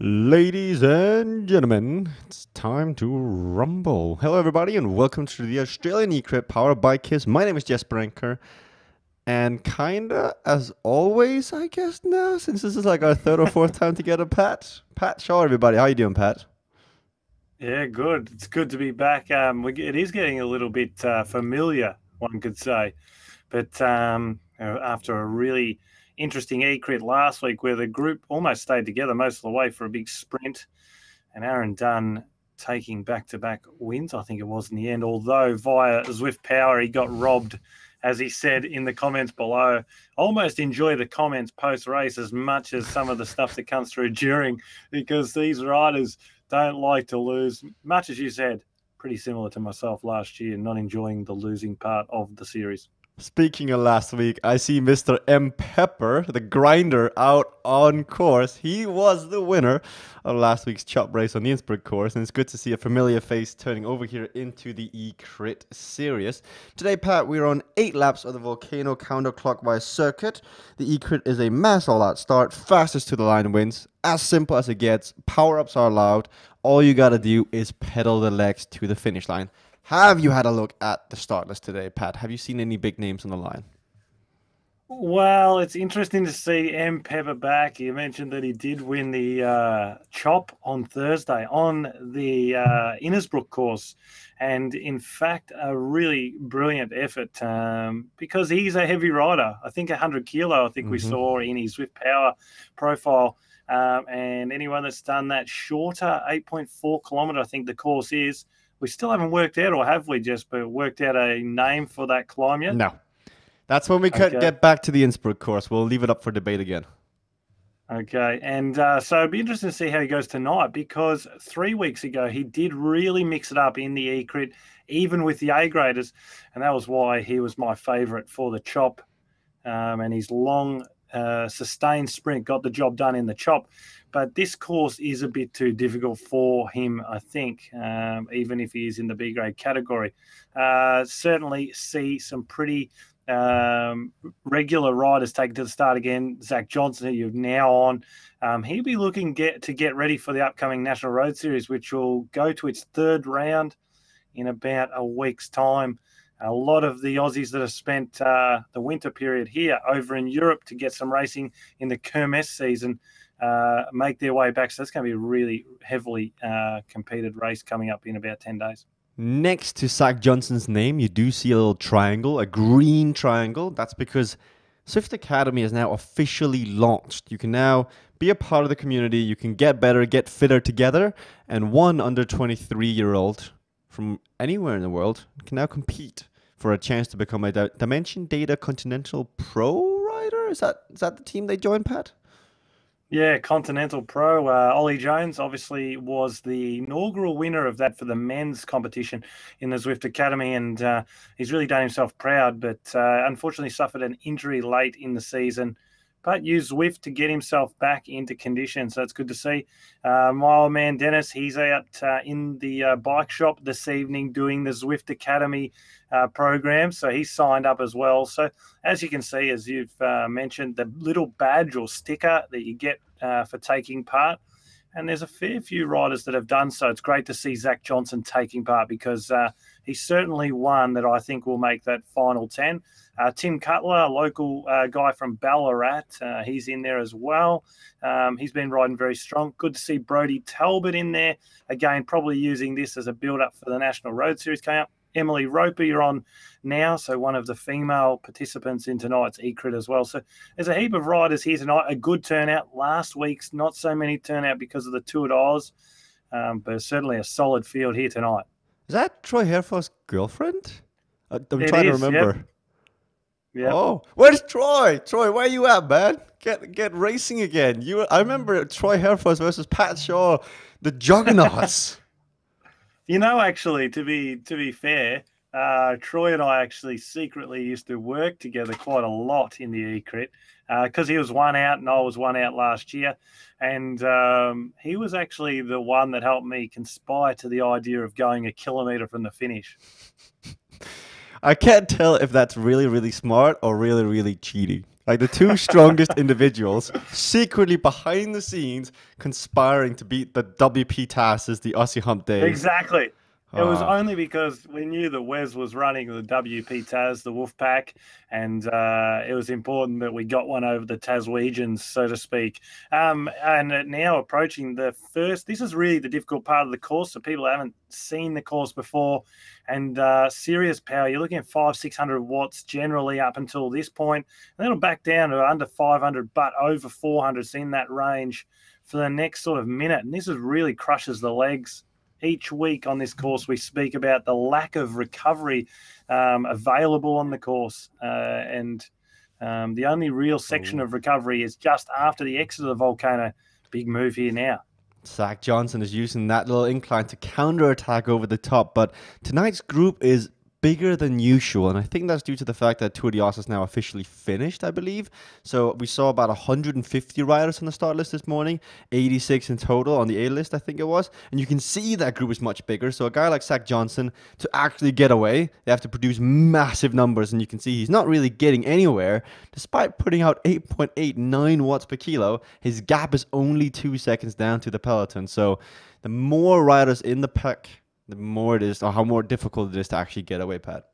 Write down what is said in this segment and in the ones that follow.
Ladies and gentlemen, it's time to rumble. Hello, everybody, and welcome to the Australian Ecrit powered by Kiss. My name is Jesper Anker, and kinda as always, I guess now, since this is like our third or fourth time together, Pat Shaw, everybody. How you doing, Pat? Yeah, good. It's good to be back. It is getting a little bit familiar, one could say. But after a really interesting e-crit last week where the group almost stayed together most of the way for a big sprint, and Aaron Dunn taking back-to-back wins, I think it was in the end, although via Zwift Power he got robbed, as he said in the comments below. I almost enjoy the comments post-race as much as some of the stuff that comes through during, because these riders don't like to lose. Much as you said, pretty similar to myself last year, not enjoying the losing part of the series. Speaking of last week, I see Mr. M. Pepper, the grinder, out on course. He was the winner of last week's chop race on the Innsbruck course, and it's good to see a familiar face turning over here into the E-Crit series. Today, Pat, we're on 8 laps of the Volcano counterclockwise circuit. The E-Crit is a mass all-out start, fastest to the line wins. As simple as it gets, power-ups are allowed. All you gotta do is pedal the legs to the finish line. Have you had a look at the start list today, Pat? Have you seen any big names on the line? Well, it's interesting to see M. Pepper back. You mentioned that he did win the chop on Thursday on the Innisbrook course. And in fact, a really brilliant effort because he's a heavy rider. I think 100 kilo, I think we saw in his Zwift Power profile. And anyone that's done that shorter 8.4 kilometer, I think the course is, we still haven't worked out, or have we just worked out a name for that climb yet? No. That's when we get back to the Innsbruck course. We'll leave it up for debate again. Okay, and so it'd be interesting to see how he goes tonight, because 3 weeks ago he did really mix it up in the E-Crit, even with the A-graders, and that was why he was my favourite for the chop, and his long sustained sprint got the job done in the chop. But this course is a bit too difficult for him, I think, even if he is in the B-grade category. Certainly see some pretty regular riders taken to the start again. Zach Johnson, who you're now on, he'll be looking to get ready for the upcoming National Road Series, which will go to its third round in about a week's time. A lot of the Aussies that have spent the winter period here over in Europe to get some racing in the Kermesse season make their way back. So that's going to be a really heavily competed race coming up in about 10 days. Next to Zach Johnson's name, you do see a little triangle, a green triangle. That's because Zwift Academy is now officially launched. You can now be a part of the community. You can get better, get fitter together. And one under 23-year-old from anywhere in the world can now compete for a chance to become a Dimension Data Continental Pro rider. Is that the team they joined, Pat? Yeah, Continental Pro. Ollie Jones obviously was the inaugural winner of that for the men's competition in the Zwift Academy, and he's really done himself proud, but unfortunately suffered an injury late in the season, but used Zwift to get himself back into condition. So it's good to see. My old man Dennis, he's out in the bike shop this evening doing the Zwift Academy program. So he's signed up as well. So as you can see, as you've mentioned, the little badge or sticker that you get for taking part. And there's a fair few riders that have done so. It's great to see Zach Johnson taking part, because he's certainly one that I think will make that final 10. Tim Cutler, a local guy from Ballarat, he's in there as well. He's been riding very strong. Good to see Brodie Talbot in there. Again, probably using this as a build-up for the National Road Series coming up. Emily Roper, you're on now, so one of the female participants in tonight's E-Crit as well. So there's a heap of riders here tonight. A good turnout. Last week's not so many turnout because of the Tour d'Oz, but certainly a solid field here tonight. Is that Troy Herfo's girlfriend? I'm It trying to is, remember. Yep. Oh, where's Troy? Troy, where you at, man? Get racing again. I remember Troy Herfo's versus Pat Shaw, the juggernauts. Actually, to be fair, Troy and I actually secretly used to work together quite a lot in the E-Crit, because he was one out and I was one out last year. And he was actually the one that helped me conspire to the idea of going a kilometre from the finish. I can't tell if that's really, really smart or really, really cheating. Like the two strongest individuals secretly behind the scenes conspiring to beat the WP Tasses, the Aussie Hump Days. Exactly. It was Ah, only because we knew that Wes was running the WP Tas, the Wolf Pack, and it was important that we got one over the Taswegians, so to speak. And now approaching the first, this is really the difficult part of the course, so people haven't seen the course before. And serious power, you're looking at 600 watts generally up until this point, and then it'll back down to under 500, but over 400 is in that range for the next sort of minute. And this is really crushes the legs. Each week on this course, we speak about the lack of recovery available on the course. And the only real section of recovery is just after the exit of the volcano. Big move here now. Zach Johnson is using that little incline to counterattack over the top, but tonight's group is bigger than usual, and I think that's due to the fact that Tour de Os is now officially finished, I believe. So we saw about 150 riders on the start list this morning, 86 in total on the A list, I think it was, and you can see that group is much bigger. So a guy like Zach Johnson, to actually get away, they have to produce massive numbers, and you can see he's not really getting anywhere. Despite putting out 8.89 watts per kilo, his gap is only 2 seconds down to the peloton. So the more riders in the pack, the more it is, or how more difficult it is to actually get away, Pat.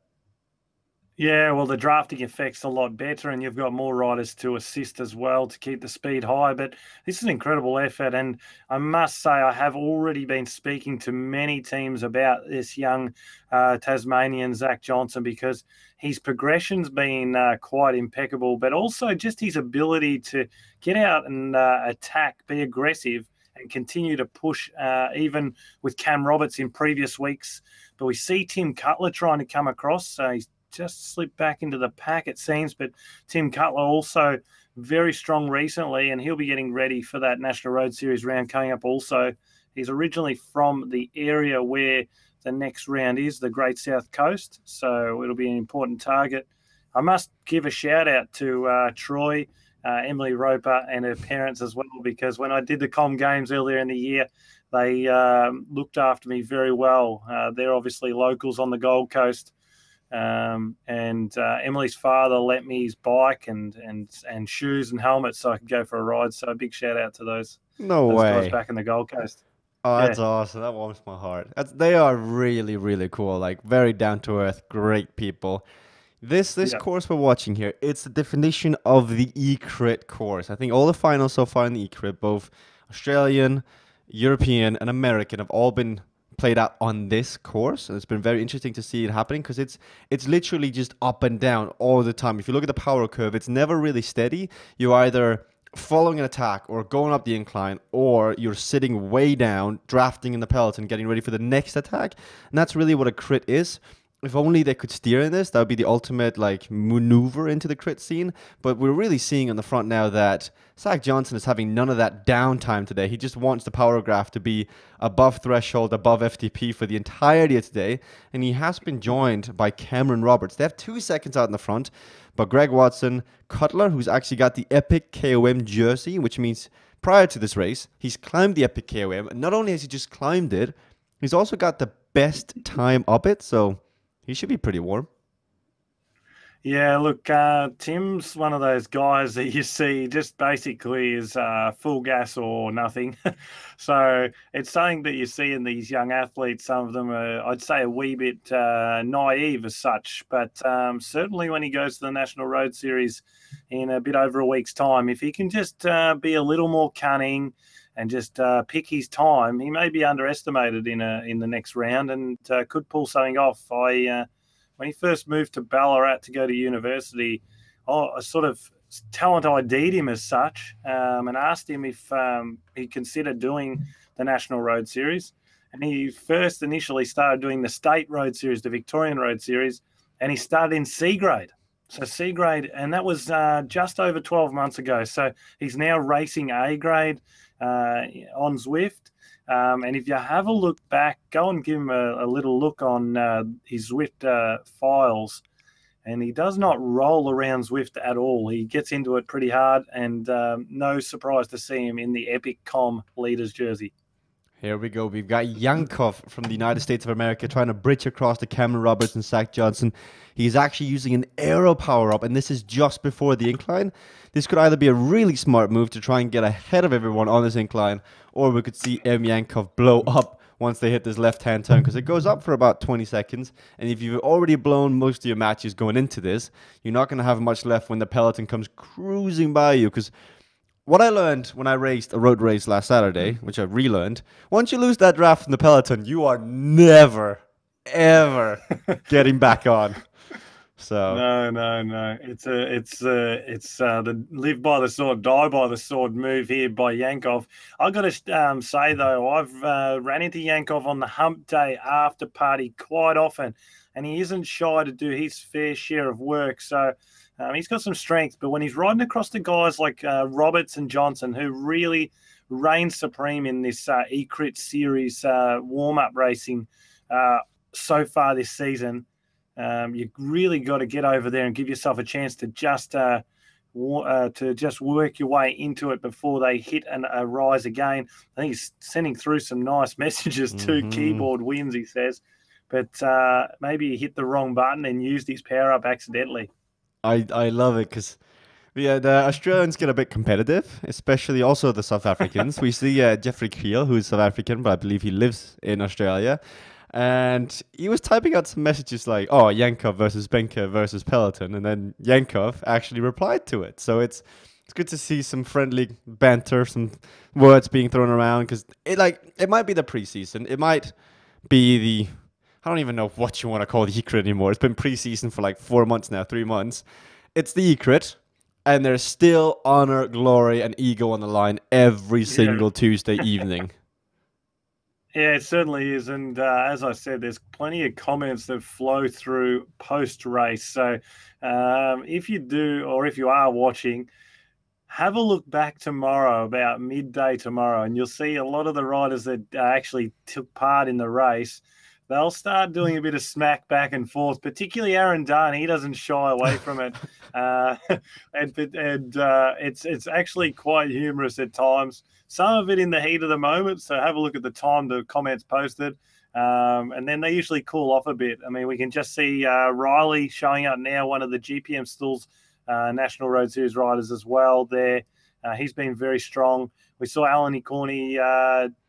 Yeah, well, the drafting effect's a lot better, and you've got more riders to assist as well to keep the speed high. But this is an incredible effort, and I must say I have already been speaking to many teams about this young Tasmanian Zach Johnson, because his progression's been quite impeccable, but also just his ability to get out and attack, be aggressive, and continue to push, even with Cam Roberts in previous weeks. But we see Tim Cutler trying to come across. He's just slipped back into the pack, it seems. But Tim Cutler also very strong recently, and he'll be getting ready for that National Road Series round coming up also. He's originally from the area where the next round is, the Great South Coast, so it'll be an important target. I must give a shout out to Troy, Emily Roper and her parents as well, because when I did the Com Games earlier in the year, they looked after me very well. They're obviously locals on the Gold Coast. And Emily's father lent me his bike and shoes and helmets so I could go for a ride. So a big shout out to those guys No back in the Gold Coast. Oh, Yeah. that's awesome. That warms my heart. They are really, really cool. Like very down to earth, great people. This Yeah. course we're watching here, it's the definition of the E-Crit course. I think all the finals so far in the E-Crit, both Australian, European, and American, have all been played out on this course, and it's been very interesting to see it happening because it's literally just up and down all the time. If you look at the power curve, it's never really steady. You're either following an attack or going up the incline, or you're sitting way down, drafting in the peloton, getting ready for the next attack. And that's really what a crit is. If only they could steer in this, that would be the ultimate like maneuver into the crit scene. But we're really seeing on the front now that Zach Johnson is having none of that downtime today. He just wants the power graph to be above threshold, above FTP for the entirety of today. And he has been joined by Cameron Roberts. They have 2 seconds out in the front, but Greg Watson, Cutler, who's actually got the Epic KOM jersey, which means prior to this race, he's climbed the Epic KOM. And not only has he just climbed it, he's also got the best time up it. So he should be pretty warm. Yeah, look, Tim's one of those guys that you see just basically is full gas or nothing. So it's something that you see in these young athletes. Some of them are, I'd say, a wee bit naive as such. But certainly when he goes to the National Road Series in a bit over a week's time, if he can just be a little more cunning and just pick his time, he may be underestimated in the next round and could pull something off. When he first moved to Ballarat to go to university, I sort of talent ID'd him as such and asked him if he considered doing the National Road Series. And he first initially started doing the State Road Series, the Victorian Road Series, and he started in C grade. So C grade, and that was just over 12 months ago. So he's now racing A grade on Zwift. And if you have a look back, go and give him a little look on his Zwift files. And he does not roll around Zwift at all. He gets into it pretty hard, and no surprise to see him in the Epic Com leaders jersey. Here we go. We've got Yankov from the United States of America trying to bridge across to Cameron Roberts and Zach Johnson. He's actually using an aero power up, and this is just before the incline. This could either be a really smart move to try and get ahead of everyone on this incline, or we could see M. Yankov blow up once they hit this left-hand turn, because it goes up for about 20 seconds. And if you've already blown most of your matches going into this, you're not going to have much left when the peloton comes cruising by you, because what I learned when I raced a road race last Saturday, which I relearned, once you lose that draft from the peloton, you are never, ever getting back on. So No. It's the live by the sword, die by the sword move here by Yankov. I've got to say though, I've ran into Yankov on the hump day after party quite often, and he isn't shy to do his fair share of work. So. He's got some strength, but when he's riding across the guys like Roberts and Johnson, who really reign supreme in this eCrit series warm-up racing so far this season, you really got to get over there and give yourself a chance to just work your way into it before they hit a rise again. I think he's sending through some nice messages to keyboard wins, he says, but maybe he hit the wrong button and used his power-up accidentally. I love it because the Australians get a bit competitive, especially also the South Africans. We see Jeffrey Kriel, who's South African, but I believe he lives in Australia. And he was typing out some messages like, oh, Yankov versus Benka versus Peloton. And then Yankov actually replied to it. So it's good to see some friendly banter, some words being thrown around, because it might be the preseason. It might be the... I don't even know what you want to call the eCrit anymore. It's been preseason for like 4 months now, 3 months. It's the eCrit, and there's still honor, glory, and ego on the line every single Tuesday evening. Yeah, it certainly is. And as I said, there's plenty of comments that flow through post-race. So if you do, or if you are watching, have a look back tomorrow, about midday tomorrow, and you'll see a lot of the riders that actually took part in the race. They'll start doing a bit of smack back and forth, particularly Aaron Dunn. He doesn't shy away from it. It's actually quite humorous at times. Some of it in the heat of the moment, so have a look at the time the comments posted. And then they usually cool off a bit. I mean, we can just see Riley showing up now, one of the GPM Stills National Road Series riders as well there. He's been very strong. We saw Alan Icorni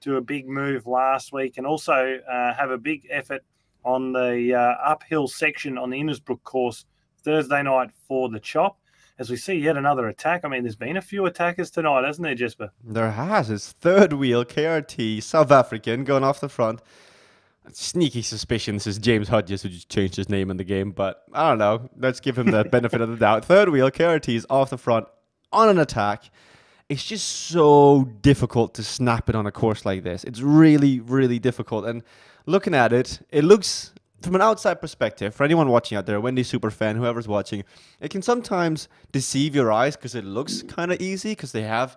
do a big move last week and also have a big effort on the uphill section on the Innisbrook course Thursday night for the chop. As we see yet another attack. I mean, there's been a few attackers tonight, hasn't there, Jesper? There has. It's third wheel, KRT, South African, going off the front. Sneaky suspicion this is James Hodges, who just changed his name in the game, but I don't know. Let's give him the benefit of the doubt. Third wheel, KRT is off the front on an attack. It's just so difficult to snap it on a course like this. It's really, really difficult. And looking at it, it looks, from an outside perspective, for anyone watching out there, Wendy superfan, whoever's watching, it can sometimes deceive your eyes because it looks kind of easy because they have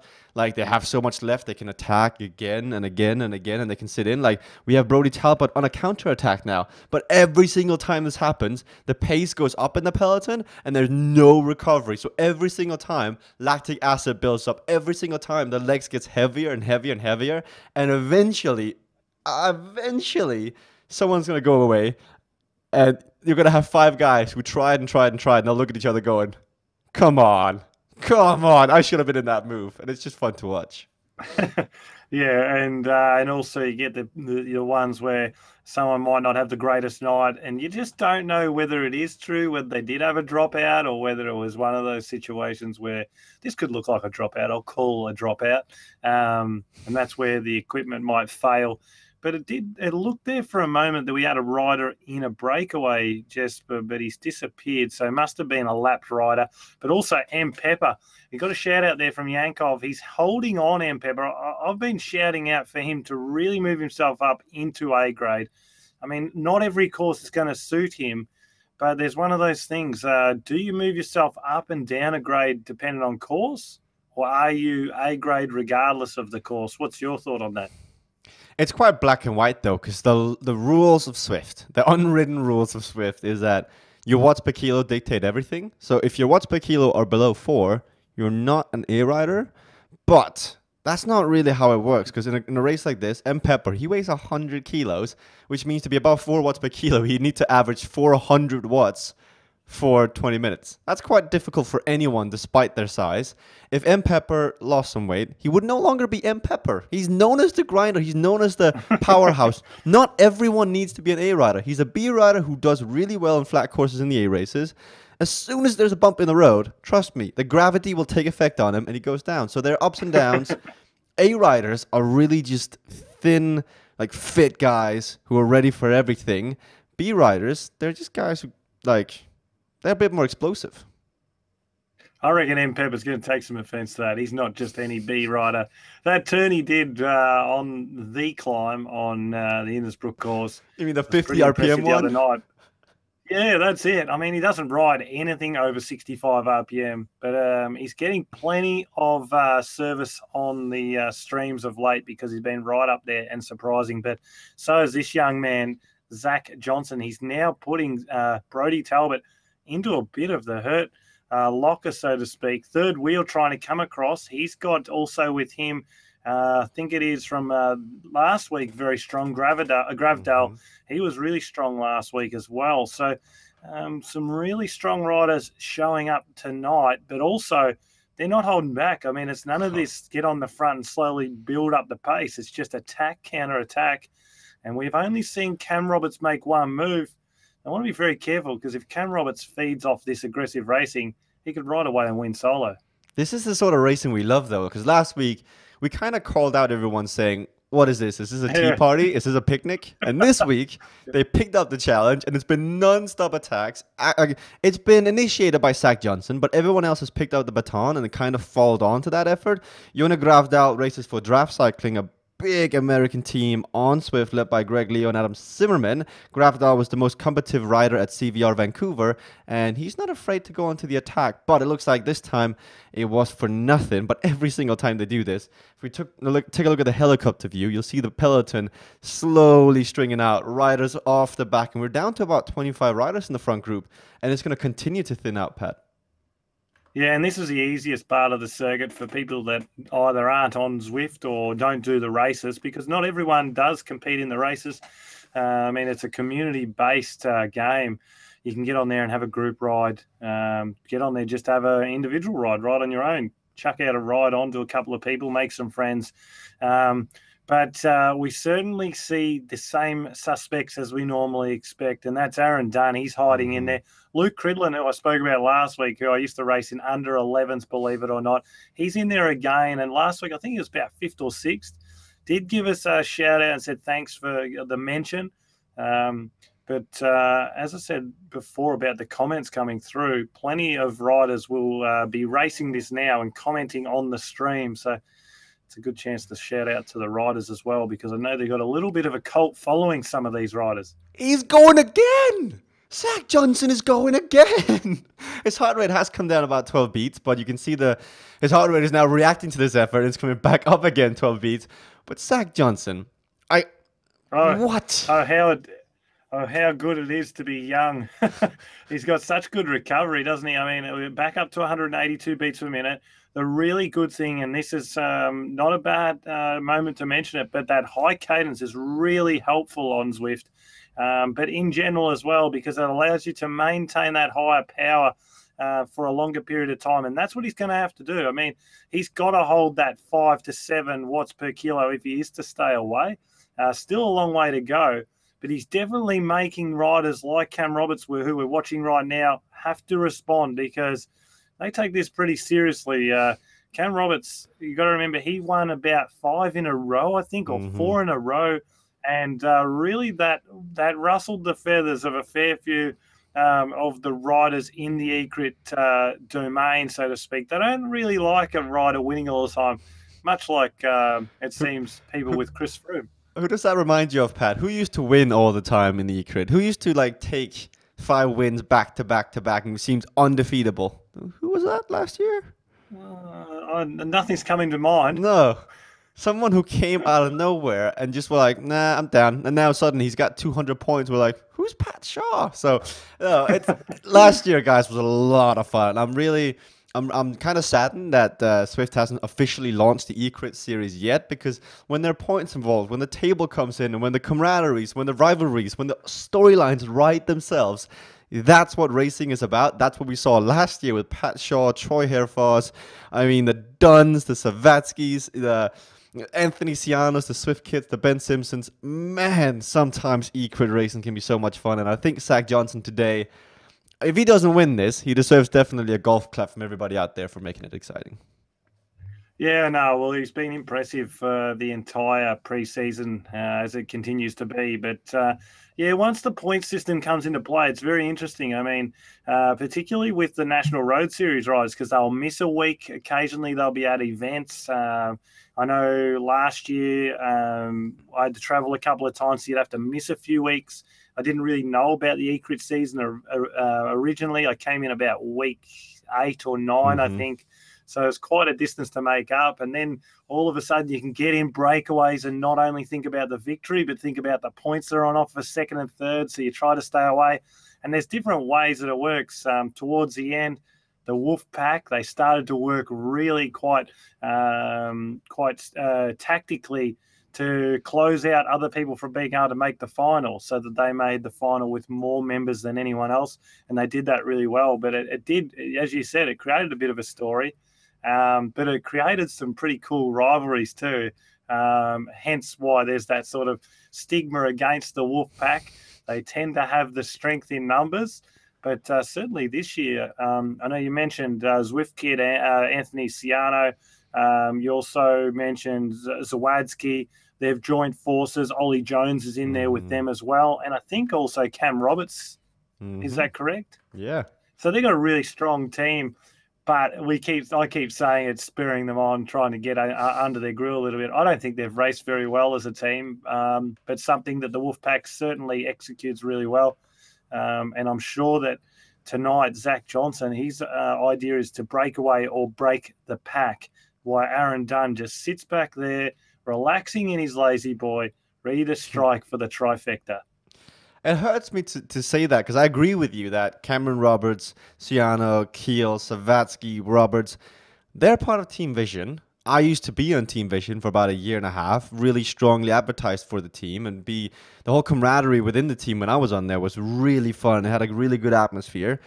so much left. They can attack again and again and again, and they can sit in. Like, we have Brody Talbot on a counter-attack now. But every single time this happens, the pace goes up in the peloton, and there's no recovery. So every single time, lactic acid builds up. Every single time, the legs gets heavier and heavier and heavier. And eventually, someone's going to go away, and you're going to have 5 guys who tried, and they'll look at each other going, come on, I should have been in that move. And it's just fun to watch. Yeah, and also you get the ones where someone might not have the greatest night, and you just don't know whether it is true, whether they did have a dropout, or whether it was one of those situations where this could look like a dropout. I'll call a dropout, and that's where the equipment might fail. But it looked there for a moment that we had a rider in a breakaway, Jesper, but he's disappeared. So it must have been a lapped rider. But also M. Pepper. You got a shout out there from Yankov. He's holding on, M. Pepper. I've been shouting out for him to really move himself up into A grade. I mean, not every course is going to suit him, but there's one of those things. Do you move yourself up and down a grade depending on course? Or are you A grade regardless of the course? What's your thought on that? It's quite black and white, though, because the rules of Zwift, the unwritten rules of Zwift, is that your watts per kilo dictate everything. So if your watts per kilo are below 4, you're not an A rider. But That's not really how it works, because in a race like this, M. Pepper, he weighs 100 kilos, which means to be above 4 watts per kilo, he'd need to average 400 watts for 20 minutes. That's quite difficult for anyone, despite their size. If M. Pepper lost some weight, he would no longer be M. Pepper. He's known as the grinder. He's known as the powerhouse. Not everyone needs to be an A rider. He's a B rider who does really well in flat courses in the A races. As soon as there's a bump in the road, trust me, the gravity will take effect on him and he goes down. So there are ups and downs. A riders are really just thin, like fit guys who are ready for everything. B riders, they're just guys who they're a bit more explosive. I reckon M. Pepper's going to take some offence to that. He's not just any B rider. That turn he did on the climb on the Innisbrook course. You mean the 50 RPM one? The other night. Yeah, that's it. I mean, he doesn't ride anything over 65 RPM, but he's getting plenty of service on the streams of late because he's been right up there and surprising. But so is this young man, Zach Johnson. He's now putting Brodie Talbot into a bit of the hurt locker, so to speak. Third wheel trying to come across. He's got also with him, I think it is from last week, very strong Gravdale. Mm-hmm. He was really strong last week as well. So some really strong riders showing up tonight, but also they're not holding back. I mean, it's none of this get on the front and slowly build up the pace. It's just attack, counter-attack. And we've only seen Cam Roberts make one move. I want to be very careful because if Cam Roberts feeds off this aggressive racing, he could ride away and win solo. This is the sort of racing we love, though, because last week we kind of called out everyone saying, what is this? Is this a tea party? Is this a picnic? And this week, they picked up the challenge, and it's been non-stop attacks. It's been initiated by Zach Johnson, but everyone else has picked up the baton, and it kind of followed on to that effort. Jona Gravdal races for Draft Cycling, a big American team on Zwift led by Greg Leo and Adam Zimmerman. Gravdal was the most competitive rider at CVR Vancouver, and he's not afraid to go onto the attack, but it looks like this time it was for nothing. But every single time they do this, if we take a look at the helicopter view, you'll see the peloton slowly stringing out riders off the back, and we're down to about 25 riders in the front group, and it's going to continue to thin out, Pat. Yeah, and this is the easiest part of the circuit for people that either aren't on Zwift or don't do the races, because not everyone does compete in the races. I mean, it's a community-based game. You can get on there and have a group ride. Get on there, just have an individual ride on your own. Chuck out a ride on to a couple of people, make some friends. But we certainly see the same suspects as we normally expect, and that's Aaron Dunn. He's hiding in there. Luke Cridlin, who I spoke about last week, who I used to race in under 11s, believe it or not, he's in there again. And last week, I think he was about 5th or 6th, did give us a shout-out and said thanks for the mention. But as I said before about the comments coming through, plenty of riders will be racing this now and commenting on the stream. So it's a good chance to shout out to the riders as well, because I know they've got a little bit of a cult following some of these riders. He's going again! Zach Johnson is going again! His heart rate has come down about 12 beats, but you can see his heart rate is now reacting to this effort. It's coming back up again 12 beats. But Zach Johnson, what? How good it is to be young. He's got such good recovery, doesn't he? I mean, we're back up to 182 beats per minute. The really good thing, and this is not a bad moment to mention it, but that high cadence is really helpful on Zwift, but in general as well, because it allows you to maintain that higher power for a longer period of time, and that's what he's going to have to do. I mean, he's got to hold that 5 to 7 watts per kilo if he is to stay away. Still a long way to go, but he's definitely making riders like Cam Roberts, who we're watching right now, have to respond, because they take this pretty seriously. Cam Roberts, you got to remember, he won about 5 in a row, I think, or 4 in a row, and really that rustled the feathers of a fair few of the riders in the ECRIT domain, so to speak. They don't really like a rider winning all the time, much like it seems people with Chris Froome. Who does that remind you of, Pat? Who used to win all the time in the ECRIT? Who used to take 5 wins back to back to back and seems undefeatable? Who was that last year? Nothing's coming to mind. No. Someone who came out of nowhere and just were like, nah, I'm down. And now suddenly he's got 200 points. We're like, who's Pat Shaw? So last year, guys, was a lot of fun. I'm kind of saddened that Swift hasn't officially launched the eCrit series yet, because when there are points involved, when the table comes in, and when the camaraderies, when the rivalries, when the storylines write themselves, that's what racing is about. That's what we saw last year with Pat Shaw, Troy Herfoss. I mean, the Dunns, the Savatskis, the Anthony Cianos, the Swift kids, the Ben Simpsons. Man, sometimes eCrit racing can be so much fun, and I think Zach Johnson today, if he doesn't win this, he deserves definitely a golf clap from everybody out there for making it exciting. Yeah, no, well, he's been impressive for the entire preseason as it continues to be. But yeah, once the point system comes into play, it's very interesting. I mean, particularly with the National Road Series riders, because they'll miss a week. Occasionally, they'll be at events. I know last year I had to travel a couple of times, so you'd have to miss a few weeks. I didn't really know about the eCrit season originally. I came in about week 8 or 9, I think. So it's quite a distance to make up. And then all of a sudden you can get in breakaways and not only think about the victory, but think about the points that are on offer second and third. So you try to stay away. And there's different ways that it works. Towards the end, the Wolf Pack, they started to work really quite tactically to close out other people from being able to make the final, so that they made the final with more members than anyone else. And they did that really well. But it did, as you said, it created a bit of a story. But it created some pretty cool rivalries too. Hence why there's that sort of stigma against the Wolf Pack. They tend to have the strength in numbers. But certainly this year, I know you mentioned Zwift kid Anthony Ciano. You also mentioned Zawadzki. They've joined forces. Ollie Jones is in there with them as well. And I think also Cam Roberts. Is that correct? Yeah. So they've got a really strong team. But I keep saying it's spurring them on, trying to get under their grill a little bit. I don't think they've raced very well as a team, but something that the Wolfpack certainly executes really well. And I'm sure that tonight, Zach Johnson, his idea is to break away or break the pack, while Aaron Dunn just sits back there, relaxing in his lazy boy, ready to strike for the trifecta. It hurts me to say that, because I agree with you that Cameron Roberts, Ciano, Keel, Savatsky, Roberts, they're part of Team Vision. I used to be on Team Vision for about a year and a half, really strongly advertised for the team, and the whole camaraderie within the team when I was on there was really fun. It had a really good atmosphere.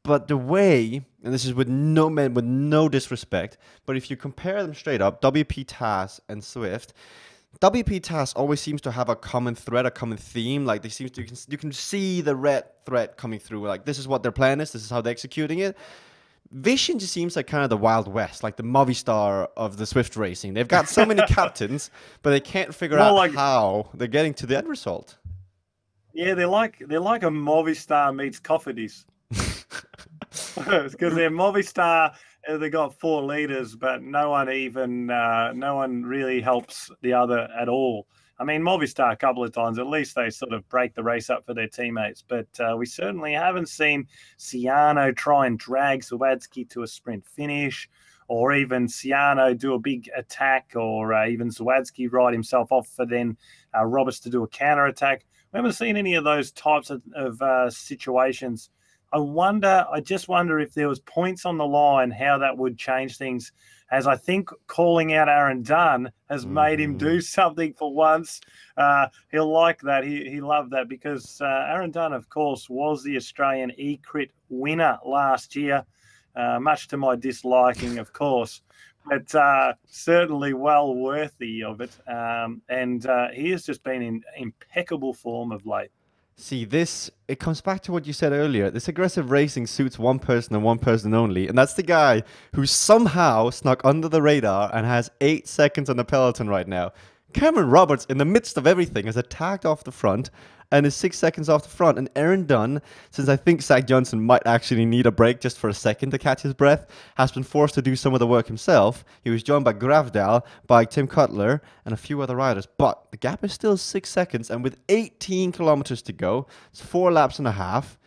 But the way, and this is with no disrespect, but if you compare them straight up, WP TAS and Swift, WP TAS always seems to have a common thread, a common theme. Like you can see the red thread coming through. Like, this is what their plan is. This is how they're executing it. Vision just seems like kind of the Wild West, like the Movistar of the Swift racing. They've got so many captains, but they can't figure out how they're getting to the end result. Yeah, they're like a Movistar meets Cofidis. Because they're Movistar, they got 4 leaders, but no one really helps the other at all. I mean, Movistar a couple of times, at least they sort of break the race up for their teammates. But we certainly haven't seen Ciano try and drag Zawadzki to a sprint finish, or even Ciano do a big attack, or even Zawadzki ride himself off for then Roberts to do a counter attack. We haven't seen any of those types of situations. I just wonder if there was points on the line, how that would change things, as I think calling out Aaron Dunn has made him do something for once. He'll like that. He loved that, because Aaron Dunn, of course, was the Australian eCrit winner last year, much to my disliking, of course, but certainly well worthy of it. And he has just been in impeccable form of late. See, it comes back to what you said earlier. This aggressive racing suits one person and one person only, and that's the guy who somehow snuck under the radar and has 8 seconds on the peloton right now. Cameron Roberts, in the midst of everything, has attacked off the front and is 6 seconds off the front. And Aaron Dunn, since I think Zach Johnson might actually need a break just for a second to catch his breath, has been forced to do some of the work himself. He was joined by Gravdal, by Tim Cutler, and a few other riders. But the gap is still 6 seconds, and with 18 kilometers to go, it's 4 laps and a half.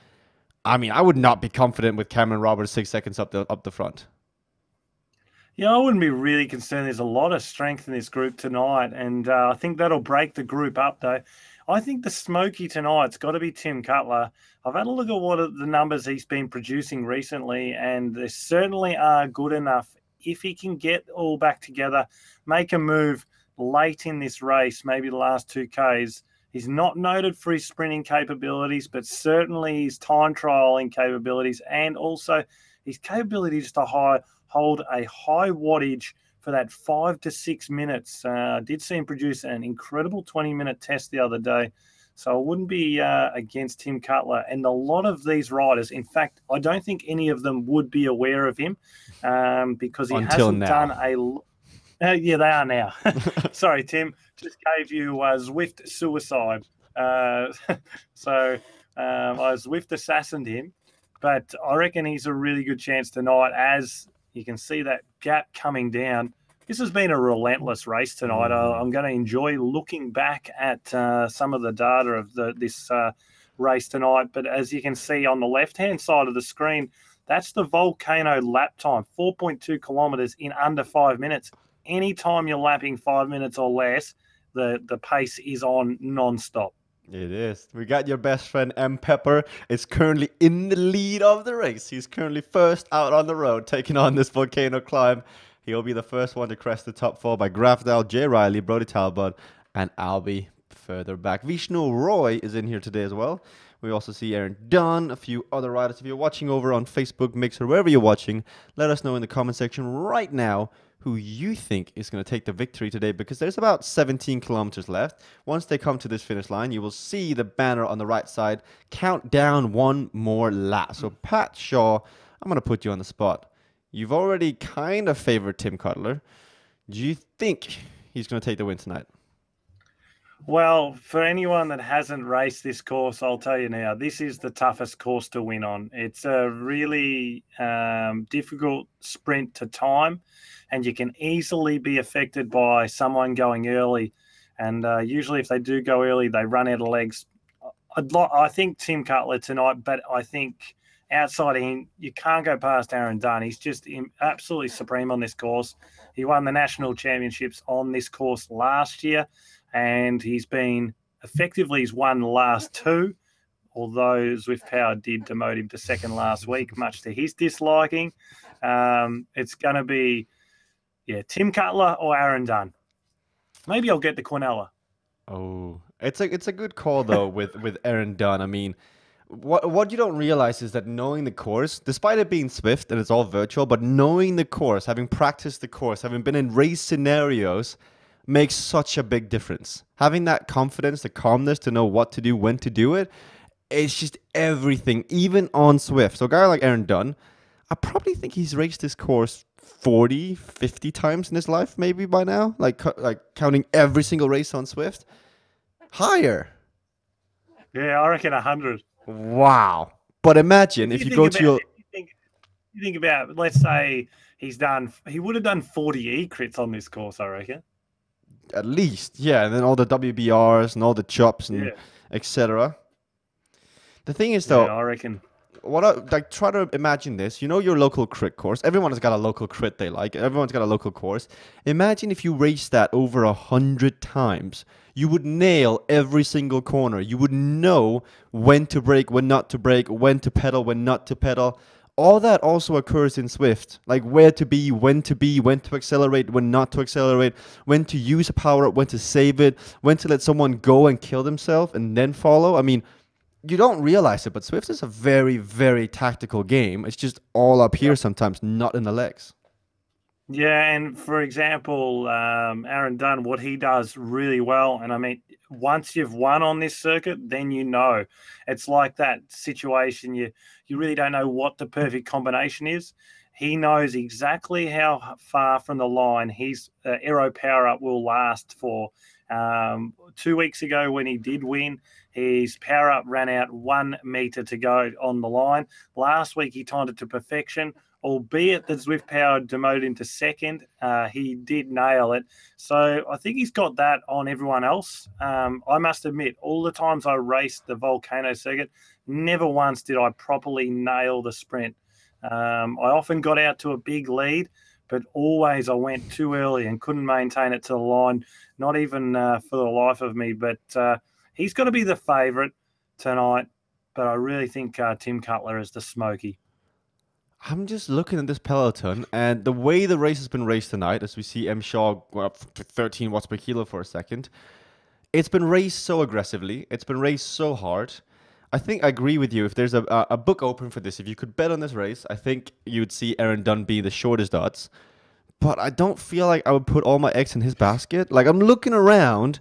I mean, I would not be confident with Cameron Roberts 6 seconds up the front. Yeah, I wouldn't be really concerned. There's a lot of strength in this group tonight, and I think that'll break the group up, though. I think the smoky tonight's got to be Tim Cutler. I've had a look at what are the numbers he's been producing recently, and they certainly are good enough. If he can get all back together, make a move late in this race, maybe the last 2Ks. He's not noted for his sprinting capabilities, but certainly his time trialing capabilities and also his capability just to hold a high wattage for that 5 to 6 minutes. I did see him produce an incredible 20-minute test the other day. So I wouldn't be against Tim Cutler. And a lot of these riders, in fact, I don't think any of them would be aware of him because he Until hasn't now. done a yeah, they are now. Sorry, Tim. Just gave you Zwift suicide. So I Zwift assassined him. But I reckon he's a really good chance tonight as you can see that gap coming down. This has been a relentless race tonight. I'm going to enjoy looking back at some of the data of this race tonight. But as you can see on the left-hand side of the screen, that's the Volcano lap time, 4.2 kilometers in under 5 minutes. Anytime you're lapping 5 minutes or less, the pace is on non-stop. It is. We got your best friend M Pepper is currently in the lead of the race. He's currently first out on the road, taking on this volcano climb. He'll be the first one to crest the top 4 by Grafdal, Jay Riley, Brody Talbot, and Albie further back. Vishnu Roy is in here today as well. We also see Aaron Dunn, a few other riders. If you're watching over on Facebook, Mixer, wherever you're watching, let us know in the comment section right now who you think is going to take the victory today, because there's about 17 kilometers left. Once they come to this finish line, you will see the banner on the right side count down one more lap. So Pat Shaw, I'm going to put you on the spot. You've already kind of favored Tim Cutler. Do you think he's going to take the win tonight? Well, for anyone that hasn't raced this course, I'll tell you now, this is the toughest course to win on. It's a really difficult sprint to time, and you can easily be affected by someone going early. And usually if they do go early, they run out of legs. I think Tim Cutler tonight, but I think outside of him, you can't go past Aaron Dunn. He's just absolutely supreme on this course. He won the national championships on this course last year, and he's won the last 2, although Zwift Power did demote him to second last week, much to his disliking. It's going to be, Tim Cutler or Aaron Dunn. Maybe I'll get the Quinella. Oh, it's a good call though with Aaron Dunn. I mean, what you don't realize is that knowing the course, despite it being Zwift and it's all virtual, but knowing the course, having practiced the course, having been in race scenarios, makes such a big difference. Having that confidence, the calmness to know what to do, when to do it, it's just everything, even on Zwift. So a guy like Aaron Dunn, I probably think he's raced this course 40, 50 times in his life, maybe by now, like counting every single race on Zwift. Higher. Yeah, I reckon 100. Wow. But imagine if you go to your... You think about, let's say he would have done 40 E-crits on this course, I reckon. At least, yeah. And then all the WBRs and all the chops and etc. The thing is, though, I reckon... try to imagine this. You know your local crit course. Everyone has got a local crit they like. Everyone's got a local course. Imagine if you raced that over 100 times. You would nail every single corner. You would know when to brake, when not to brake, when to pedal, when not to pedal. All that also occurs in Zwift. Like where to be, when to accelerate, when not to accelerate, when to use a power up, when to save it, when to let someone go and kill themselves and then follow. I mean, you don't realize it, but Zwift is a very, very tactical game. It's just all up here sometimes, not in the legs. Yeah, and for example, Aaron Dunn, what he does really well, and I mean, once you've won on this circuit, then you know. It's like that situation, you really don't know what the perfect combination is. He knows exactly how far from the line his aero power-up will last for. 2 weeks ago when he did win, his power-up ran out 1 meter to go on the line. Last week, he timed it to perfection. Albeit that Zwift Power demoted him to second, he did nail it. So I think he's got that on everyone else. I must admit, all the times I raced the Volcano circuit, never once did I properly nail the sprint. I often got out to a big lead, but always I went too early and couldn't maintain it to the line, not even for the life of me. But He's got to be the favourite tonight, but I really think Tim Cutler is the smoky. I'm just looking at this peloton, and the way the race has been raced tonight, as we see M. Shaw go up to 13 watts per kilo for a second, it's been raced so aggressively. It's been raced so hard. I think I agree with you. If there's a book open for this, if you could bet on this race, I think you'd see Aaron Dunn being the shortest odds. But I don't feel like I would put all my eggs in his basket. Like, I'm looking around,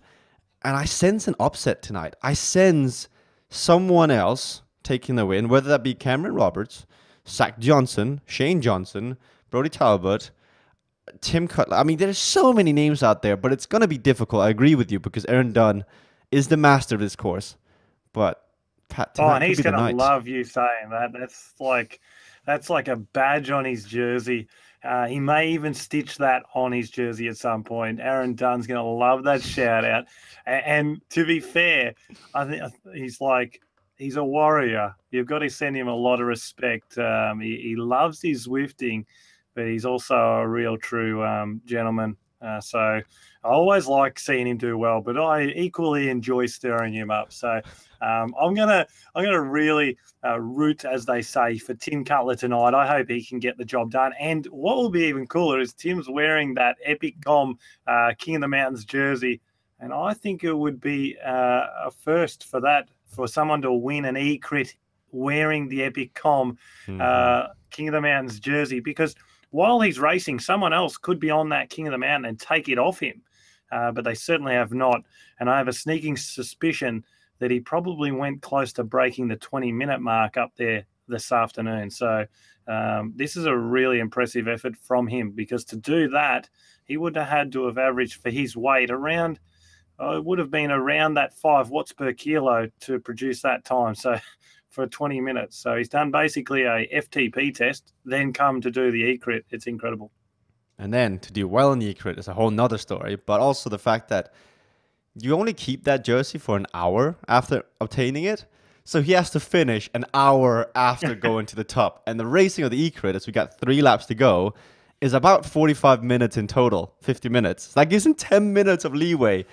and I sense an upset tonight. I sense someone else taking the win, whether that be Cameron Roberts, Zach Johnson, Shane Johnson, Brody Talbot, Tim Cutler. I mean, there's so many names out there, but it's going to be difficult. I agree with you because Aaron Dunn is the master of this course. But Pat, tonight And could he's be the going to night. love you saying that. That's like a badge on his jersey. He may even stitch that on his jersey at some point. Aaron Dunn's going to love that shout out. And to be fair, I think he's a warrior. You've got to send him a lot of respect. He loves his Zwifting, but he's also a real true gentleman. So I always like seeing him do well, but I equally enjoy stirring him up. So I'm gonna really root, as they say, for Tim Cutler tonight. I hope he can get the job done. And what will be even cooler is Tim's wearing that Epic Com King of the Mountains jersey, and I think it would be a first for someone to win an E-Crit wearing the Epic Com King of the Mountains jersey, because while he's racing, someone else could be on that King of the Mountain and take it off him. But they certainly have not. And I have a sneaking suspicion that he probably went close to breaking the 20-minute mark up there this afternoon. So this is a really impressive effort from him, because to do that, he would have had to have averaged for his weight around, it would have been around that 5 watts per kilo to produce that time. So for 20 minutes. So he's done basically a FTP test, then come to do the E-Crit. It's incredible. And then to do well in the E-Crit is a whole nother story, but also the fact that you only keep that jersey for an hour after obtaining it. So he has to finish an hour after going to the top. And the racing of the E-Crit, as we got 3 laps to go, is about 45 minutes in total, 50 minutes. That gives him 10 minutes of leeway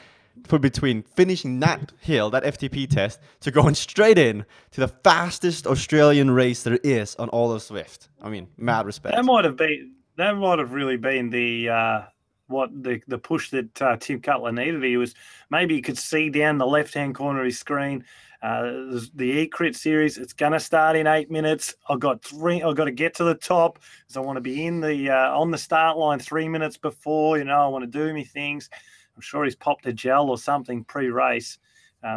for between finishing that hill, that FTP test, to going straight in to the fastest Australian race there is on all of Zwift. I mean, mad respect. That might have really been the push that Tim Cutler needed. He was, maybe you could see down the left-hand corner of his screen, the E-Crit series. It's going to start in 8 minutes. I've got to get to the top because I want to be in the on the start line 3 minutes before. I want to do me things. I'm sure he's popped a gel or something pre-race.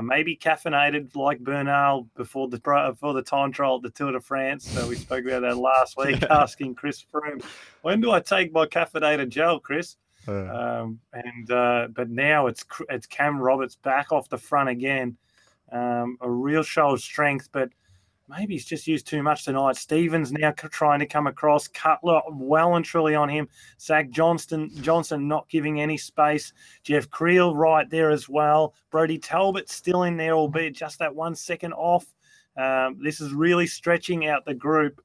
Maybe caffeinated like Bernal before the time trial at the Tour de France. So we spoke about that last week, asking Chris Froome, when do I take my caffeinated gel, Chris? But now it's Cam Roberts back off the front again. A real show of strength, but maybe he's just used too much tonight. Stevens now trying to come across. Cutler well and truly on him. Zach Johnson not giving any space. Jeff Creel right there as well. Brody Talbot still in there, albeit just that 1 second off. This is really stretching out the group,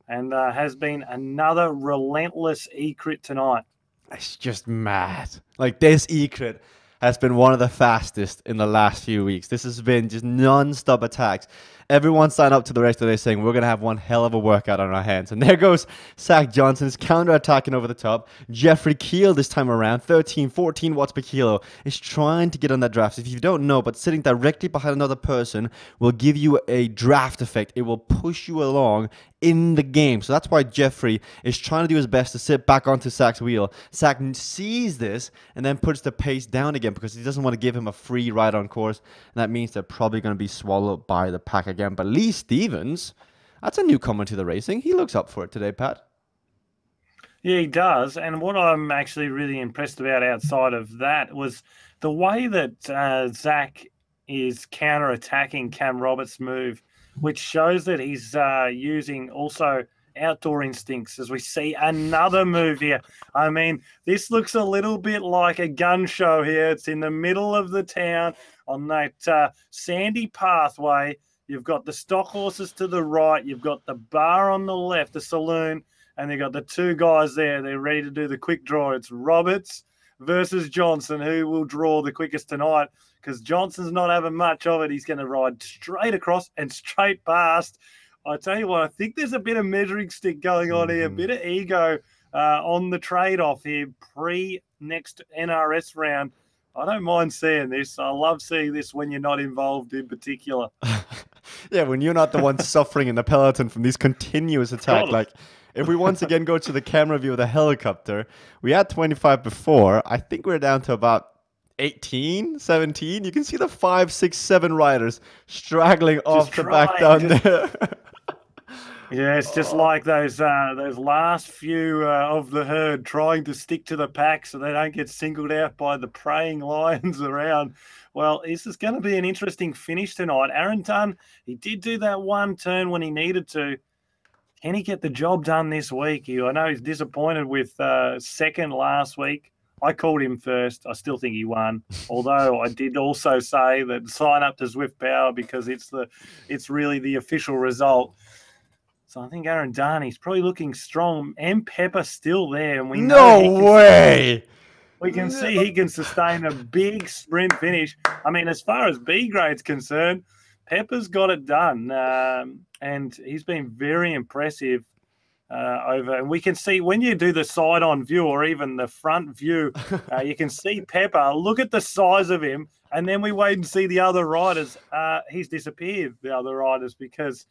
and has been another relentless E-Crit tonight. It's just mad. Like, this E-Crit has been one of the fastest in the last few weeks. This has been just non-stop attacks. Everyone signed up to the race today saying we're going to have one hell of a workout on our hands. And there goes Zach Johnson, is counter-attacking over the top. Jeffrey Keel this time around, 13, 14 watts per kilo, is trying to get on that draft. If you don't know, but sitting directly behind another person will give you a draft effect. It will push you along in the game. So that's why Jeffrey is trying to do his best to sit back onto Zach's wheel. Zach sees this and then puts the pace down again because he doesn't want to give him a free ride on course. And that means they're probably going to be swallowed by the pack again. But Lee Stevens, that's a newcomer to the racing. He looks up for it today, Pat. Yeah, he does. And what I'm actually really impressed about outside of that was the way that Zach is counter-attacking Cam Roberts' move, which shows that he's using also outdoor instincts, as we see another move here. I mean, this looks a little bit like a gun show here. It's in the middle of the town on that sandy pathway. You've got the stock horses to the right. You've got the bar on the left, the saloon, and they've got the 2 guys there. They're ready to do the quick draw. It's Roberts versus Johnson. Who will draw the quickest tonight? because Johnson's not having much of it. He's going to ride straight across and straight past. I tell you what, I think there's a bit of measuring stick going on here, a bit of ego on the trade-off here pre-next NRS round. I don't mind seeing this. I love seeing this when you're not involved in particular. Yeah, when you're not the one suffering in the peloton from these continuous attacks. Like, if we once again go to the camera view of the helicopter, we had 25 before. I think we're down to about 18, 17. You can see the 5, 6, 7 riders straggling off the back down there. Yeah, it's just like those last few of the herd trying to stick to the pack so they don't get singled out by the preying lions around. Well, this is going to be an interesting finish tonight. Aaron Dunn, he did do that one turn when he needed to. Can he get the job done this week? I know he's disappointed with second last week. I called him first. I still think he won. Although I did also say that sign up to Zwift Power because it's really the official result. So I think Aaron Dunn, he's probably looking strong. M. Pepper still there. And we know we can see he can sustain a big sprint finish. I mean, as far as B grade's concerned, Pepper's got it done. And he's been very impressive over. And we can see when you do the side-on view or even the front view, you can see Pepper. Look at the size of him. And then we wait and see the other riders. He's disappeared, the other riders, because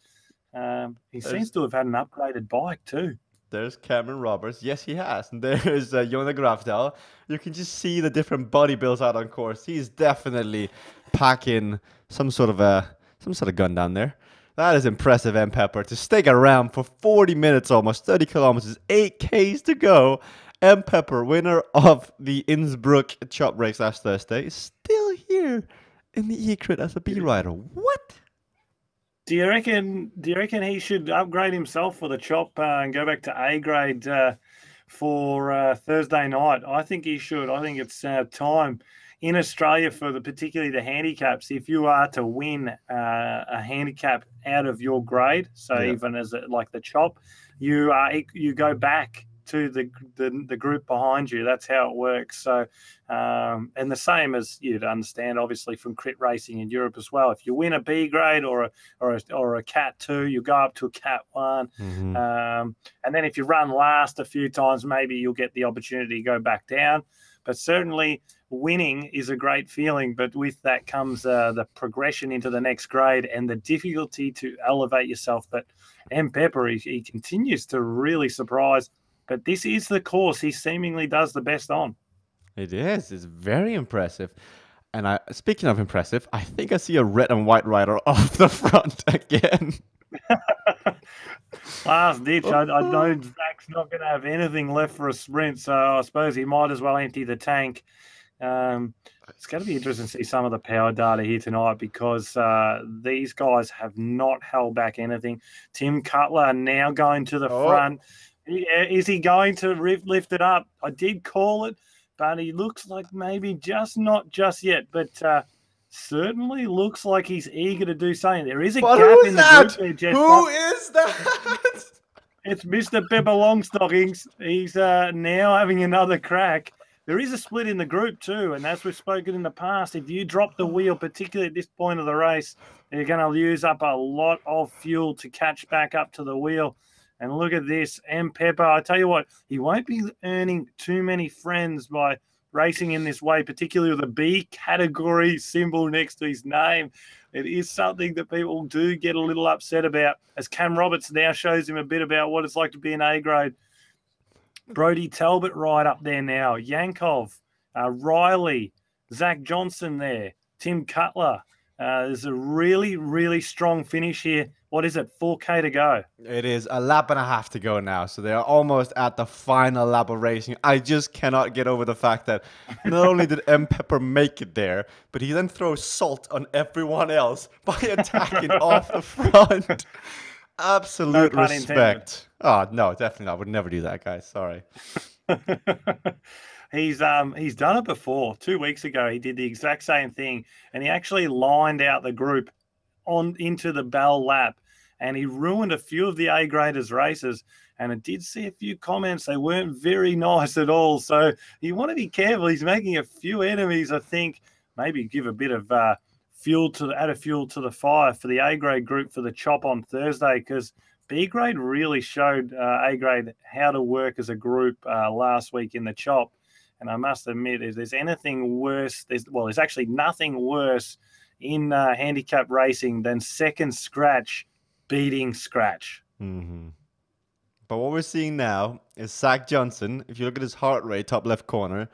he seems to have had an upgraded bike too. There's Cameron Roberts. Yes, he has. And there's Jonah Grafdal. You can just see the different body builds out on course. He's definitely packing some sort of gun down there. That is impressive, M. Pepper. To stick around for 40 minutes almost, 30 kilometers, 8 Ks to go. M. Pepper, winner of the Innsbruck Chop race last Thursday, is still here in the E-Crit as a B rider. What? Do you reckon he should upgrade himself for the Chop and go back to A grade for Thursday night? I think he should. I think it's time in Australia for particularly the handicaps. If you are to win a handicap out of your grade, so even as like the Chop, you go back to the group behind you. That's how it works. So, and the same as you'd understand, obviously, from crit racing in Europe as well. If you win a B grade or a Cat 2, you go up to a Cat 1. Mm-hmm. And then if you run last a few times, maybe you'll get the opportunity to go back down. But certainly winning is a great feeling. But with that comes the progression into the next grade and the difficulty to elevate yourself. But M. Pepper, he continues to really surprise. But this is the course he seemingly does the best on. It is. It's very impressive. And speaking of impressive, I think I see a red and white rider off the front again. Last ditch. I know Zach's not going to have anything left for a sprint, so I suppose he might as well empty the tank. It's going to be interesting to see some of the power data here tonight because these guys have not held back anything. Tim Cutler now going to the front. Is he going to lift it up? I did call it, but he looks like maybe not just yet, but certainly looks like he's eager to do something. There is a gap in the group there, Jess. Who is that? It's Mr. Pepper Longstockings. He's now having another crack. There is a split in the group too, and as we've spoken in the past, if you drop the wheel, particularly at this point of the race, you're going to use up a lot of fuel to catch back up to the wheel. And look at this, M. Pepper. I tell you what, he won't be earning too many friends by racing in this way, particularly with a B category symbol next to his name. It is something that people do get a little upset about, as Cam Roberts now shows him a bit about what it's like to be an A grade. Brody Talbot right up there now. Yankov, Riley, Zach Johnson there, Tim Cutler. There's a really, really strong finish here. What is it? 4K to go. It is a lap and a half to go now. So they are almost at the final lap of racing. I just cannot get over the fact that not only did M. Pepper make it there, but he then throws salt on everyone else by attacking off the front. Absolute respect. Oh, no, definitely not. I would never do that, guys. Sorry. He's done it before. 2 weeks ago, he did the exact same thing, and he actually lined out the group into the Bell lap, and he ruined a few of the A graders races. And I did see a few comments; they weren't very nice at all. So you want to be careful. He's making a few enemies, I think, maybe give a bit of add a fuel to the fire for the A grade group for the chop on Thursday, because B grade really showed A grade how to work as a group last week in the chop. And I must admit, if there's anything worse, there's actually nothing worse in handicap racing than second scratch beating scratch. Mm-hmm. But what we're seeing now is Zach Johnson. If you look at his heart rate, top left corner,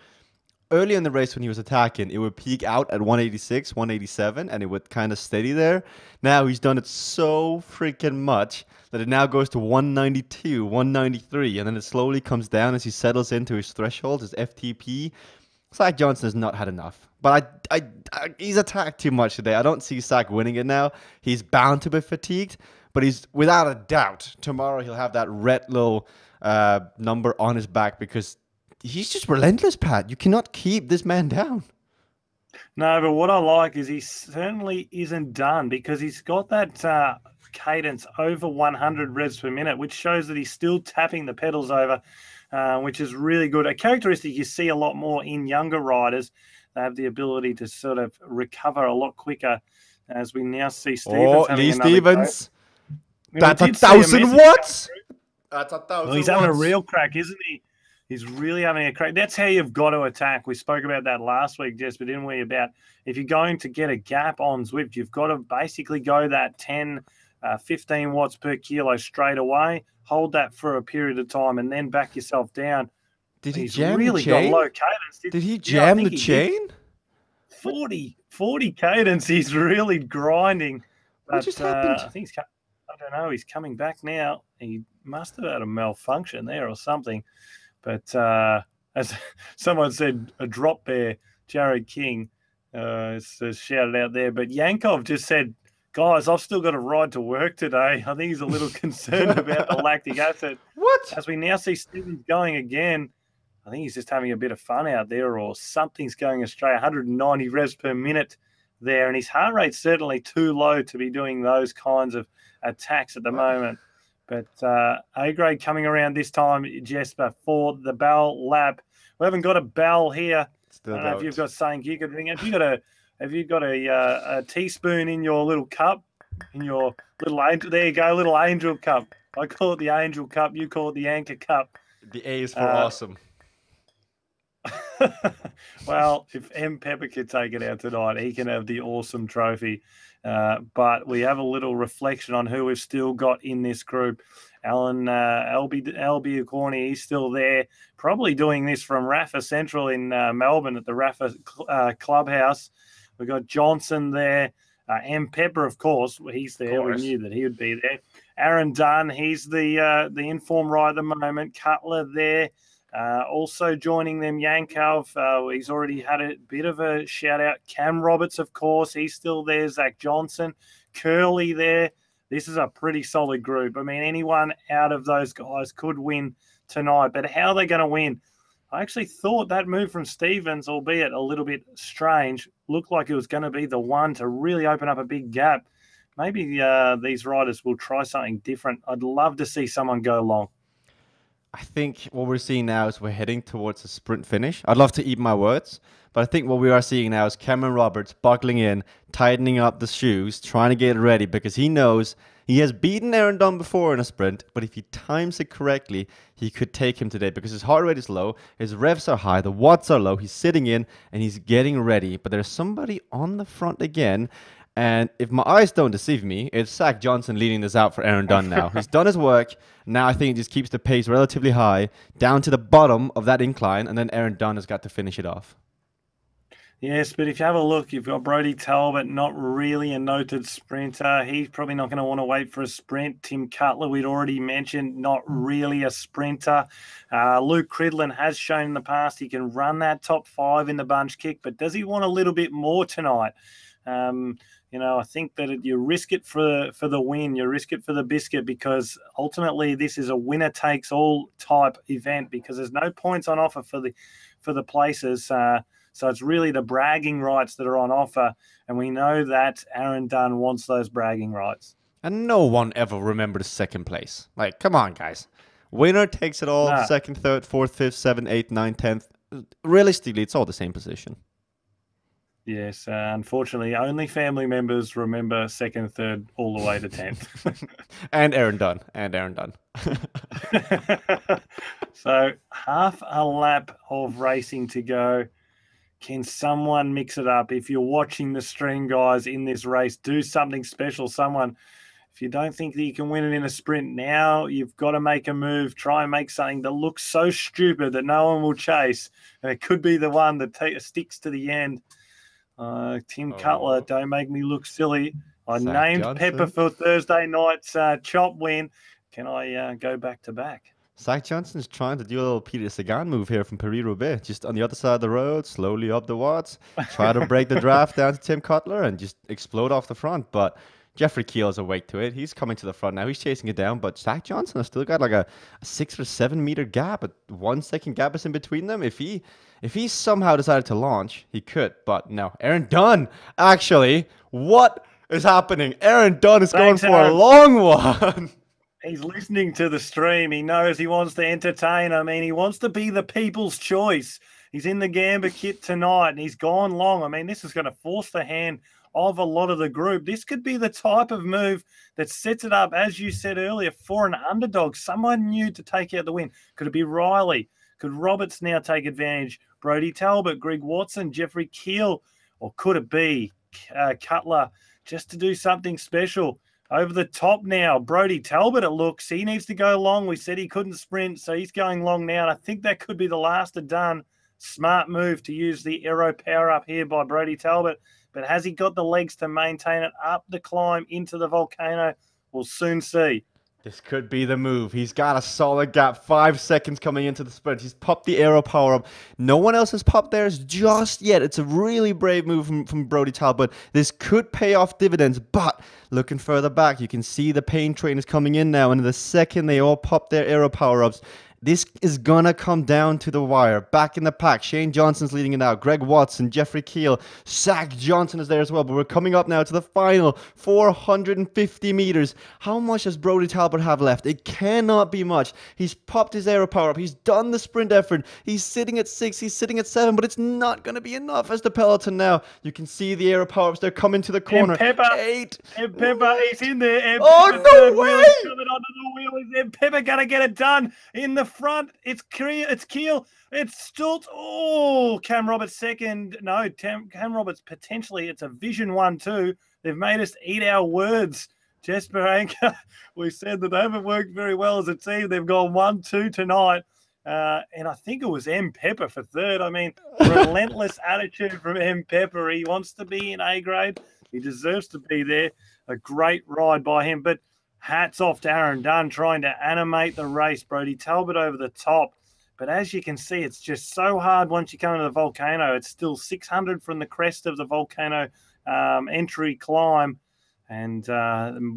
early in the race when he was attacking, it would peak out at 186, 187, and it would kind of steady there. Now he's done it so freaking much that it now goes to 192, 193, and then it slowly comes down as he settles into his threshold, his FTP. Zach Johnson has not had enough. But he's attacked too much today. I don't see Zach winning it now. He's bound to be fatigued, but he's without a doubt, tomorrow he'll have that red little number on his back because he's just relentless, Pat. You cannot keep this man down. No, but what I like is he certainly isn't done, because he's got that cadence over 100 revs per minute, which shows that he's still tapping the pedals over, which is really good. A characteristic you see a lot more in younger riders. They have the ability to sort of recover a lot quicker, as we now see Stevens. Lee Stevens. That's 1,000 watts. That's 1,000 well, he's having a real crack, isn't he? He's really having a crack. That's how you've got to attack. We spoke about that last week, Jess, but didn't we? About if you're going to get a gap on Zwift, you've got to basically go that 10, 15 watts per kilo straight away, hold that for a period of time, and then back yourself down. Did he He's jam really the chain? got low cadence. Did he jam the chain? 40 cadence. He's really grinding. What just happened? I think I don't know. He's coming back now. He must have had a malfunction there or something. But as someone said, a drop bear, Jared King, shouted out there. But Yankov just said, guys, I've still got to ride to work today. I think he's a little concerned about the lactic acid. What? As we now see Stevens going again, I think he's just having a bit of fun out there, or something's going astray. 190 revs per minute there. And his heart rate's certainly too low to be doing those kinds of attacks at the moment. But A-grade coming around this time, Jesper, for the Bell lap. We haven't got a bell here. Still I don't know if you've got something you could ring it. Have you got a teaspoon in your little cup? In your little angel? There you go, little angel cup. I call it the angel cup. You call it the anchor cup. The A is for awesome. Well, if M. Pepper could take it out tonight, he can have the awesome trophy. But we have a little reflection on who we've still got in this group. Alan Albie Corney, he's still there, probably doing this from Rafa Central in Melbourne at the Rafa Clubhouse. We've got Johnson there. M. Pepper, of course, he's there. We knew that he would be there. Aaron Dunn, he's the inform rider at the moment. Cutler there. Also joining them, Yankov. He's already had a bit of a shout out. Cam Roberts, of course, he's still there. Zach Johnson, Curley there. This is a pretty solid group. I mean, anyone out of those guys could win tonight, but how are they going to win? I actually thought that move from Stevens, albeit a little bit strange, looked like it was going to be the one to really open up a big gap. Maybe these riders will try something different. I'd love to see someone go long. I think what we're seeing now is we're heading towards a sprint finish. I'd love to eat my words, but I think what we are seeing now is Cameron Roberts buckling in, tightening up the shoes, trying to get ready because he knows he has beaten Aaron Dunn before in a sprint, but if he times it correctly, he could take him today because his heart rate is low, his revs are high, the watts are low, he's sitting in and he's getting ready, but there's somebody on the front again. And if my eyes don't deceive me, it's Zach Johnson leading this out for Aaron Dunn now. He's done his work. Now I think he just keeps the pace relatively high down to the bottom of that incline, and then Aaron Dunn has got to finish it off. Yes, but if you have a look, you've got Brody Talbot, not really a noted sprinter. He's probably not going to want to wait for a sprint. Tim Cutler, we'd already mentioned, not really a sprinter. Luke Cridlin has shown in the past he can run that top 5 in the bunch kick, but does he want a little bit more tonight? I think that you risk it for the win, you risk it for the biscuit, because ultimately this is a winner takes all type event because there's no points on offer for the places. So it's really the bragging rights that are on offer, and we know that Aaron Dunn wants those bragging rights. And no one ever remembers second place. Like, come on, guys. Winner takes it all. Nah. Second, third, fourth, fifth, seventh, eighth, ninth, 10th. Realistically, it's all the same position. Yes, unfortunately, only family members remember second, third, all the way to 10th. And Aaron Dunn. And Aaron Dunn. So, half a lap of racing to go. Can someone mix it up? If you're watching the stream, guys, in this race, do something special. Someone, if you don't think that you can win it in a sprint now, you've got to make a move. Try and make something that looks so stupid that no one will chase. And it could be the one that sticks to the end. Tim Cutler, Oh. don't make me look silly. I Zach named Pepper Johnson. for Thursday night's chop win. Can I go back to back? Zach Johnson's trying to do a little Peter Sagan move here from Paris-Roubaix. Just on the other side of the road, slowly up the watts. Try to break the draft down to Tim Cutler and just explode off the front. But Jeffrey Keel's awake to it. He's coming to the front now. He's chasing it down. But Zach Johnson has still got like a 6 or 7 meter gap. A 1 second gap is in between them. If he somehow decided to launch, he could. But no. Aaron Dunn, actually, what is happening? Aaron Dunn is Thanks, going for Aaron. a long one. He's listening to the stream. He knows he wants to entertain. I mean, he wants to be the people's choice. He's in the Gamba kit tonight and he's gone long. I mean, this is going to force the hand of a lot of the group. This could be the type of move that sets it up, as you said earlier, for an underdog, someone new to take out the win. Could it be Riley? Could Roberts now take advantage? Brody Talbot, Greg Watson, Jeffrey Keel? Or could it be Cutler just to do something special? Over the top now, Brody Talbot, it looks. He needs to go long. We said he couldn't sprint, so he's going long now. And I think that could be the last done. Smart move to use the aero power up here by Brody Talbot. But has he got the legs to maintain it up the climb into the volcano? We'll soon see. This could be the move. He's got a solid gap. 5 seconds coming into the sprint. He's popped the aero power up. No one else has popped theirs just yet. It's a really brave move from Brody Talbot. This could pay off dividends, but looking further back, you can see the pain train is coming in now. And the second they all pop their aero power ups, this is gonna come down to the wire. Back in the pack, Shane Johnson's leading it now. Greg Watson, Jeffrey Keel, Zach Johnson is there as well. But we're coming up now to the final 450 meters. How much does Brody Talbot have left? It cannot be much. He's popped his aero power up. He's done the sprint effort. He's sitting at 6. He's sitting at 7. But it's not gonna be enough as the peloton now. You can see the aero power ups. They're coming to the corner. Pepper, 8. Pepper, he's in there. Oh, no way! Coming onto the wheel. Is Pepper gonna get it done in the front? It's Keel. It's Stultz. Oh, Cam Roberts second. No, Cam Roberts potentially. It's a Vision 1-2. They've made us eat our words. Jesper Anker, we said that they haven't worked very well as a team. They've gone 1-2 tonight. And I think it was M. Pepper for third. I mean, relentless attitude from M. Pepper. He wants to be in A grade. He deserves to be there. A great ride by him. But hats off to Aaron Dunn trying to animate the race. Brody Talbot over the top. But as you can see, it's just so hard once you come into the volcano. It's still 600 from the crest of the volcano entry climb. And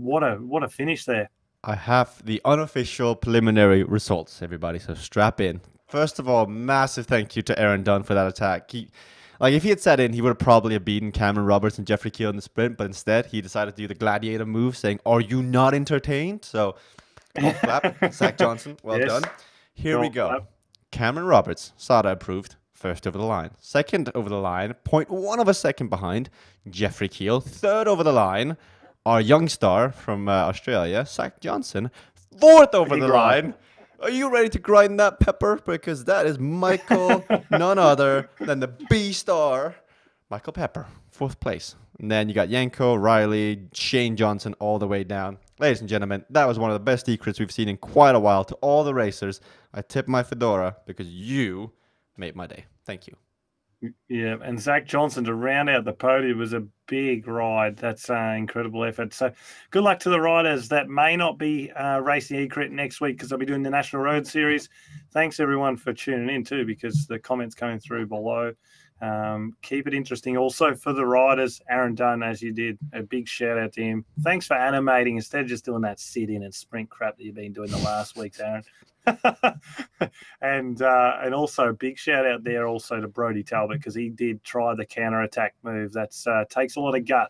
what a finish there. I have the unofficial preliminary results, everybody, so strap in. First of all, massive thank you to Aaron Dunn for that attack. If he had sat in, he would have probably beaten Cameron Roberts and Jeffrey Keel in the sprint, but instead he decided to do the gladiator move, saying, "Are you not entertained?" So, clap, Zach Johnson, well done. Here we go. Clap. Cameron Roberts, SADA approved, first over the line. Second over the line, 0.1 of a second behind, Jeffrey Keel. Third over the line, our young star from Australia, Zach Johnson. Fourth over the line. Are you ready to grind that pepper? Because that is Michael, none other than the B-star, Michael Pepper, 4th place. And then you got Yanko, Riley, Shane Johnson all the way down. Ladies and gentlemen, that was one of the best secrets we've seen in quite a while. To all the racers, I tip my fedora because you made my day. Thank you. Yeah, and Zach Johnson to round out the podium was a big ride. That's incredible effort. So good luck to the riders that may not be racing E-Crit next week because they'll be doing the National Road Series. Thanks, everyone, for tuning in too because the comments coming through below. Keep it interesting. Also for the riders, Aaron Dunn, as you did, a big shout out to him. Thanks for animating instead of just doing that sit-in and sprint crap that you've been doing the last weeks, Aaron. and also big shout out there also to Brody Talbot because he did try the counter attack move. That's takes a lot of guts.